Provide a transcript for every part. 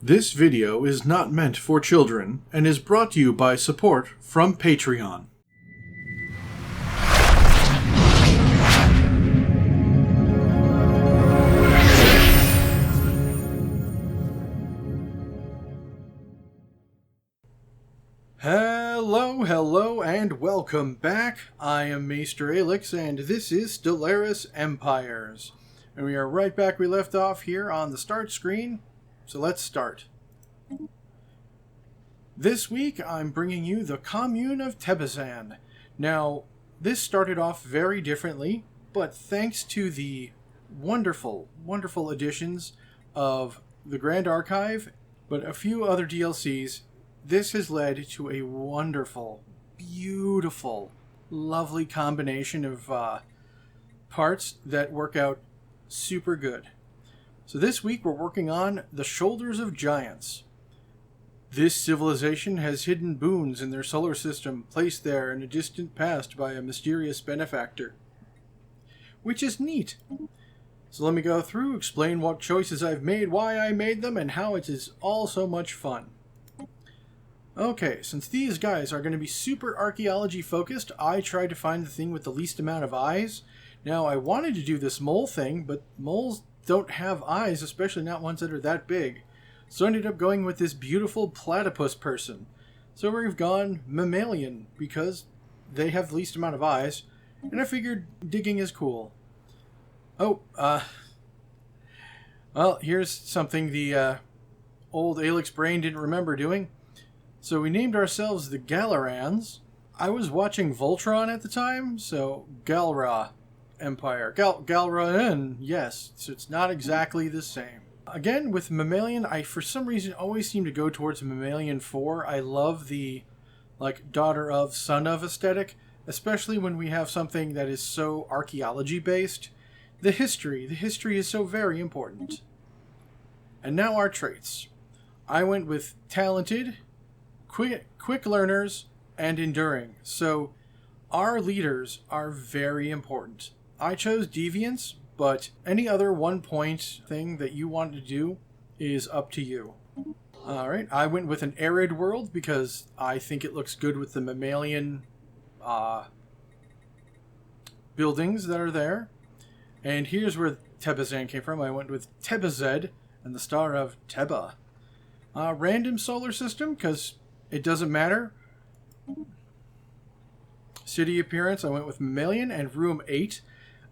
This video is not meant for children and is brought to you by support from Patreon. Hello, and welcome back. I am Maester Aelix, and this is Stellaris Empires. And we are right back we left off here on the start screen. So let's start. This week I'm bringing you the Commune of Tebezan. Now, this started off very differently, but thanks to the wonderful additions of the Grand Archive, but a few other DLCs, this has led to a wonderful, beautiful, lovely combination of parts that work out super good. So this week we're working on the Shoulders of Giants. This civilization has hidden boons in their solar system placed there in a distant past by a mysterious benefactor, which is neat. So let me go through, explain what choices I've made, why I made them, and how it is all so much fun. Okay, since these guys are going to be super archaeology focused, I tried to find the thing with the least amount of eyes. Now, I wanted to do this mole thing, but moles don't have eyes, especially not ones that are that big. So I ended up going with this beautiful platypus person. So we've gone mammalian, because they have the least amount of eyes, and I figured digging is cool. Well, here's something the old Aelix brain didn't remember doing. So we named ourselves the Gallerans. I was watching Voltron at the time, so Galra Empire. Galran, yes, so it's not exactly the same. Again, with Mammalian, I for some reason always seem to go towards Mammalian 4. I love the, daughter of, son of aesthetic, especially when we have something that is so archaeology based. The history is so very important. And now our traits. I went with talented, quick learners, and enduring. So our leaders are very important. I chose deviance, but any other 1 point thing that you want to do is up to you. Alright, I went with an arid world because I think it looks good with the mammalian buildings that are there. And here's where Tebezan came from. I went with Tebezed and the star of Teba. Random solar system, because it doesn't matter. City appearance, I went with Mammalian and Room 8.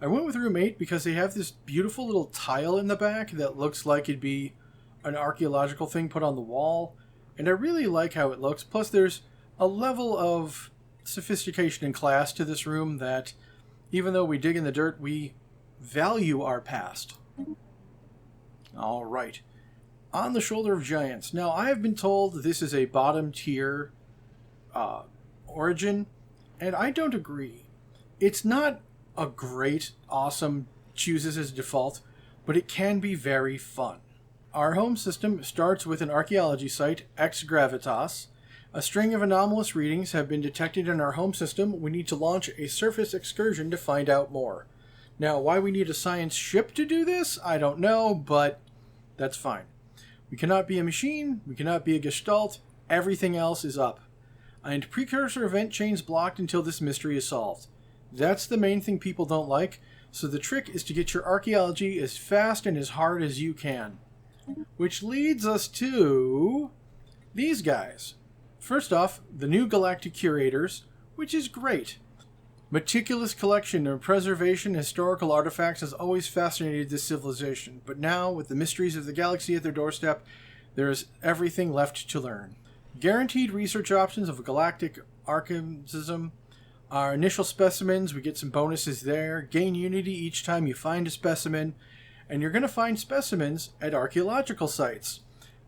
I went with Room 8 because they have this beautiful little tile in the back that looks like it'd be an archaeological thing put on the wall. And I really like how it looks. Plus there's a level of sophistication and class to this room that, even though we dig in the dirt, we value our past. Alright. On the Shoulder of Giants. Now, I have been told this is a bottom tier origin, and I don't agree. It's not a great, awesome, chooses as default, but it can be very fun. Our home system starts with an archaeology site, Ex Gravitas. A string of anomalous readings have been detected in our home system. We need to launch a surface excursion to find out more. Now, why we need a science ship to do this, I don't know, but that's fine. We cannot be a machine, we cannot be a gestalt, everything else is up. And precursor event chains blocked until this mystery is solved. That's the main thing people don't like, so the trick is to get your archaeology as fast and as hard as you can. Which leads us to these guys. First off, the new Galactic Curators, which is great. Meticulous collection and preservation of historical artifacts has always fascinated this civilization, but now, with the mysteries of the galaxy at their doorstep, there is everything left to learn. Guaranteed research options of a galactic archaism. Our initial specimens, we get some bonuses there. Gain unity each time you find a specimen. And you're going to find specimens at archaeological sites.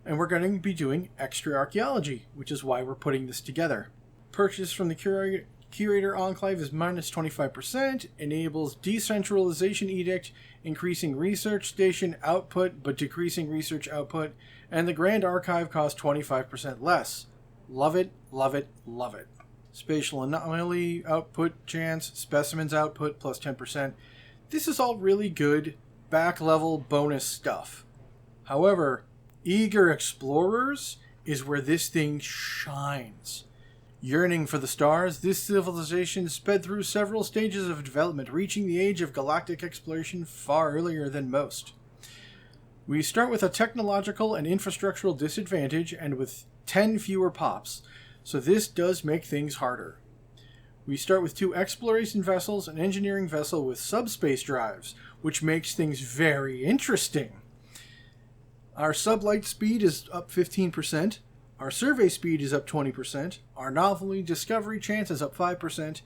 And we're going to be doing extra archaeology, which is why we're putting this together. Purchase from the Curator Enclave is minus 25%. Enables Decentralization Edict, increasing research station output but decreasing research output. And the Grand Archive costs 25% less. Love it, love it, love it. Spatial anomaly output chance, specimens output plus 10%. This is all really good back level bonus stuff. However, Eager explorers is where this thing shines. Yearning for the stars, this civilization sped through several stages of development, reaching the age of galactic exploration far earlier than most. We start with a technological and infrastructural disadvantage and with 10 fewer pops, so this does make things harder. We start with 2 exploration vessels, an engineering vessel with subspace drives, which makes things very interesting. Our sublight speed is up 15%, our survey speed is up 20%, our novelty discovery chance is up 5%,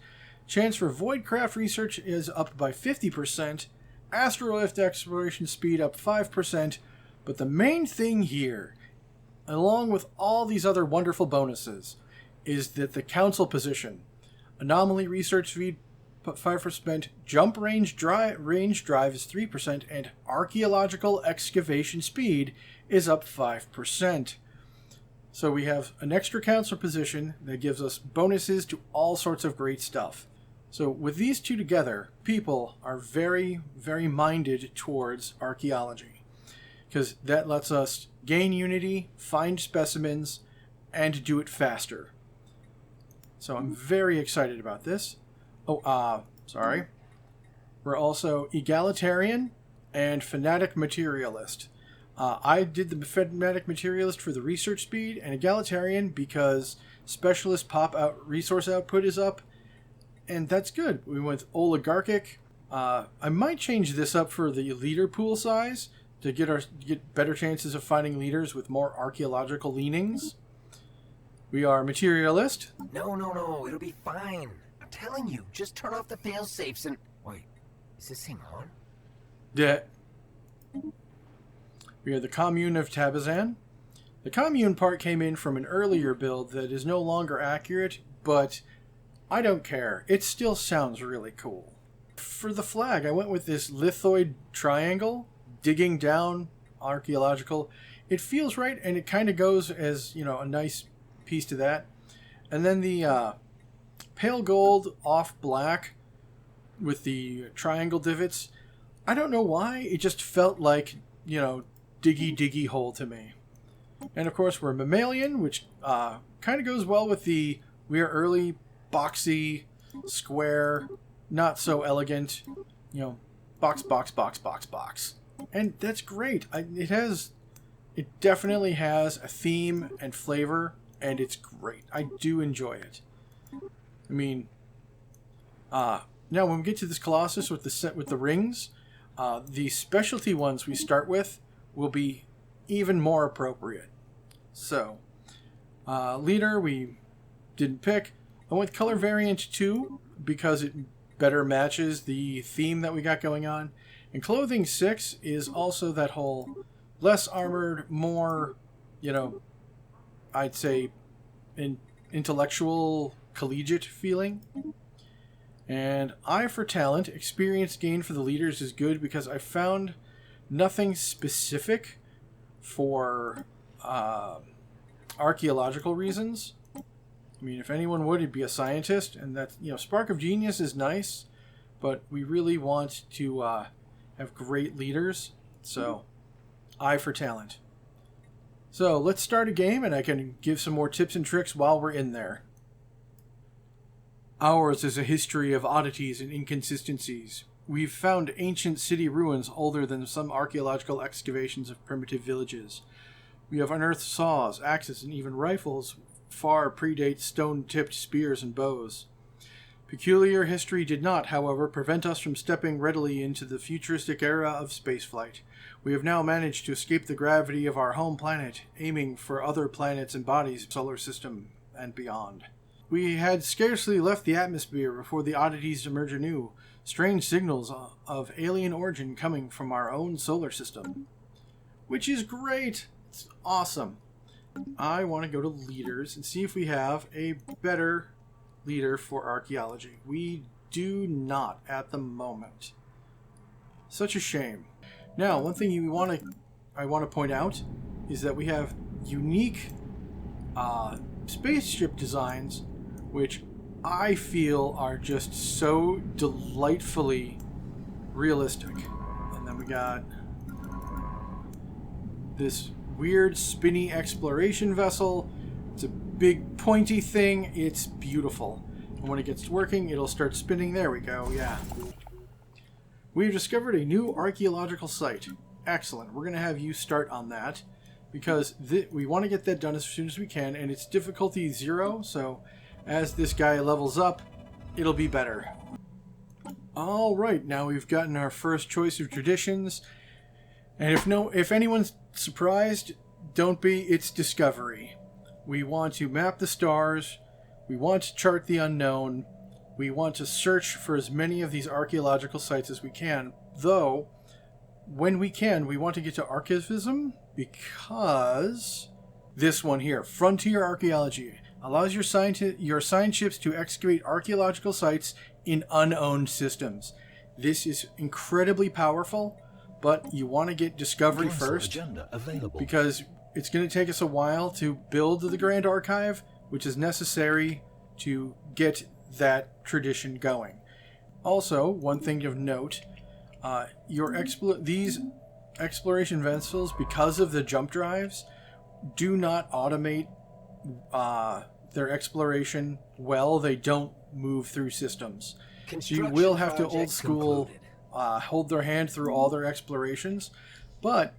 chance for voidcraft research is up by 50%, astrolift exploration speed up 5%, but the main thing here, along with all these other wonderful bonuses, is that the council position, anomaly research speed 5%, jump range drive is 3%, and archaeological excavation speed is up 5%. So we have an extra council position that gives us bonuses to all sorts of great stuff. So with these two together, people are very, very minded towards archaeology, because that lets us gain unity, find specimens, and do it faster. So I'm very excited about this. Sorry. We're also egalitarian and fanatic materialist. I did the fanatic materialist for the research speed, and egalitarian because specialist resource output is up, and that's good. We went oligarchic. I might change this up for the leader pool size to get better chances of finding leaders with more archaeological leanings. We are materialist. No, it'll be fine. I'm telling you, just turn off the fail-safes and... Wait, is this thing on? Yeah. We are the commune of Tabazan. The commune part came in from an earlier build that is no longer accurate, but I don't care. It still sounds really cool. For the flag, I went with this lithoid triangle, digging down archaeological. It feels right, and it kind of goes as, a nice piece to that. And then the pale gold off black with the triangle divots. I don't know why. It just felt like, diggy hole to me. And of course we're mammalian, which kind of goes well with the we are early, boxy, square, not so elegant, box. And that's great. It definitely has a theme and flavor, and it's great. I do enjoy it. I mean, now when we get to this Colossus with the rings, the specialty ones we start with will be even more appropriate. So, leader we didn't pick. I went color variant 2 because it better matches the theme that we got going on. And clothing 6 is also that whole less armored, more, I'd say intellectual, collegiate feeling. And I for talent, experience gain for the leaders is good because I found nothing specific for archaeological reasons. I mean, if anyone would, it'd be a scientist, and that's, Spark of Genius is nice, but we really want to have great leaders, so I for talent. So let's start a game, and I can give some more tips and tricks while we're in there. Ours is a history of oddities and inconsistencies. We've found ancient city ruins older than some archaeological excavations of primitive villages. We have unearthed saws, axes, and even rifles far predate stone-tipped spears and bows. Peculiar history did not, however, prevent us from stepping readily into the futuristic era of spaceflight. We have now managed to escape the gravity of our home planet, aiming for other planets and bodies of the solar system and beyond. We had scarcely left the atmosphere before the oddities emerged anew, strange signals of alien origin coming from our own solar system. Which is great! It's awesome. I want to go to leaders and see if we have a better leader for archaeology. We do not at the moment. Such a shame. Now, one thing I want to point out is that we have unique spaceship designs which I feel are just so delightfully realistic. And then we got this weird spinny exploration vessel. It's a big pointy thing. It's beautiful. And when it gets working, it'll start spinning. There we go, yeah. We've discovered a new archaeological site. Excellent. We're going to have you start on that because we want to get that done as soon as we can, and it's difficulty 0, so as this guy levels up, it'll be better. Alright, now we've gotten our first choice of traditions, and if anyone's surprised, don't be, it's discovery. We want to map the stars, we want to chart the unknown, we want to search for as many of these archaeological sites as we can, though, when we can, we want to get to archivism, because this one here, Frontier Archaeology, allows your assigned ships to excavate archaeological sites in unowned systems. This is incredibly powerful, but you want to get discovery first, because it's going to take us a while to build the Grand Archive, which is necessary to get that tradition going. Also, one thing of note, these exploration vessels, because of the jump drives, do not automate their exploration well. They don't move through systems. So you will have to old school hold their hand through all their explorations, but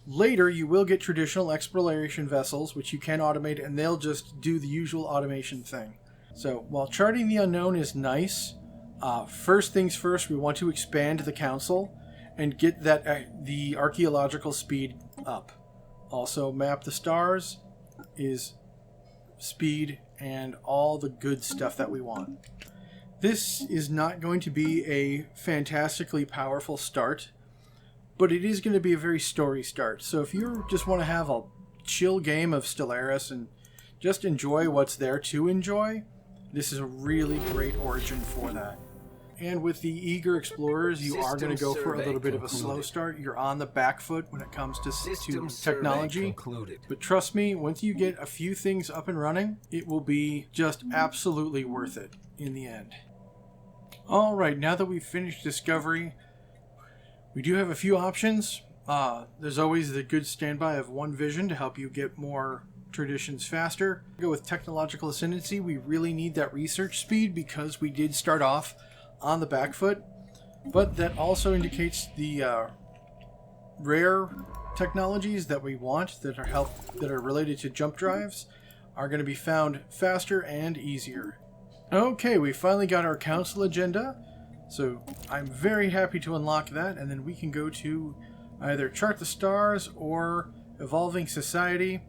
later you will get traditional exploration vessels which you can automate, and they'll just do the usual automation thing. So while charting the unknown is nice, first things first, we want to expand the council and get the archaeological speed up. Also, map the stars is speed and all the good stuff that we want. This is not going to be a fantastically powerful start, but it is going to be a very story start. So if you just want to have a chill game of Stellaris and just enjoy what's there to enjoy, this is a really great origin for that. And with the eager explorers, you are going to go for a little bit of a slow start. You're on the back foot when it comes to technology. But trust me, once you get a few things up and running, it will be just absolutely worth it in the end. Alright, now that we've finished discovery, we do have a few options. There's always the good standby of One Vision to help you get more traditions faster. Go with technological ascendancy. We really need that research speed because we did start off on the back foot, but that also indicates the rare technologies that we want that are related to jump drives are going to be found faster and easier. Okay, we finally got our council agenda, so I'm very happy to unlock that, and then we can go to either chart the stars or evolving society.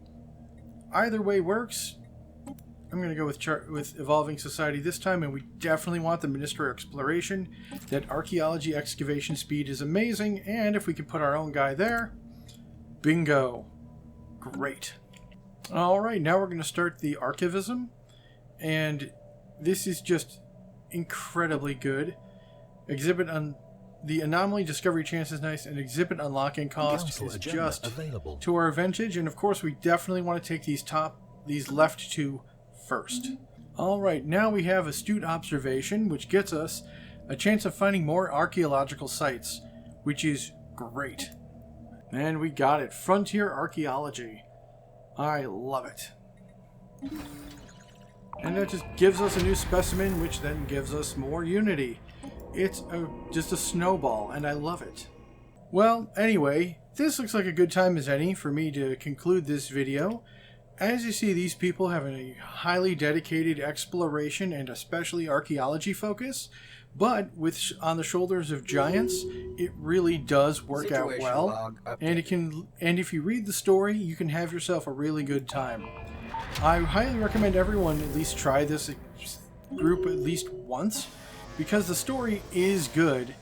Either way works. I'm going to go with Evolving Society this time, and we definitely want the Minister of Exploration. That archaeology excavation speed is amazing, and if we could put our own guy there, bingo. Great. Alright, now we're going to start the Archivism, and this is just incredibly good. Exhibit on the anomaly discovery chance is nice, and exhibit unlocking cost is just available to our advantage, and of course we definitely want to take these left two first. Alright, now we have Astute Observation, which gets us a chance of finding more archaeological sites, which is great. And we got it. Frontier Archaeology. I love it. And that just gives us a new specimen, which then gives us more unity. It's just a snowball, and I love it. Well, anyway, this looks like a good time as any for me to conclude this video. As you see, these people have a highly dedicated exploration and especially archaeology focus, but on the shoulders of giants, it really does work out well. And if you read the story, you can have yourself a really good time. I highly recommend everyone at least try this group at least once, because the story is good,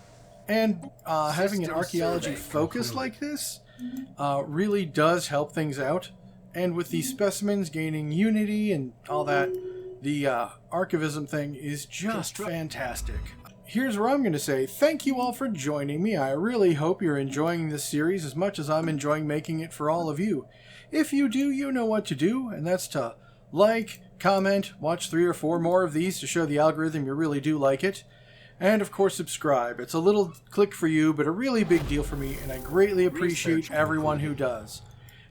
and having an archaeology focus like this really does help things out. And with the specimens gaining unity and all that, the archivism thing is just fantastic. Here's where I'm going to say thank you all for joining me. I really hope you're enjoying this series as much as I'm enjoying making it for all of you. If you do, you know what to do, and that's to like, comment, watch 3 or 4 more of these to show the algorithm you really do like it, and of course subscribe. It's a little click for you, but a really big deal for me, and I greatly appreciate everyone who does.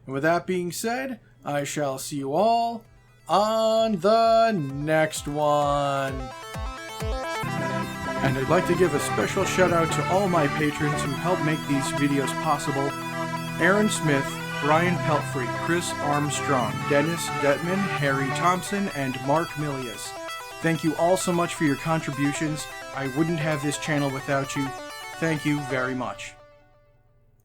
And with that being said, I shall see you all on the next one. And I'd like to give a special shout out to all my patrons who help make these videos possible. Aaron Smith, Brian Pelfrey, Chris Armstrong, Dennis Detman, Harry Thompson, and Mark Milius. Thank you all so much for your contributions. I wouldn't have this channel without you. Thank you very much.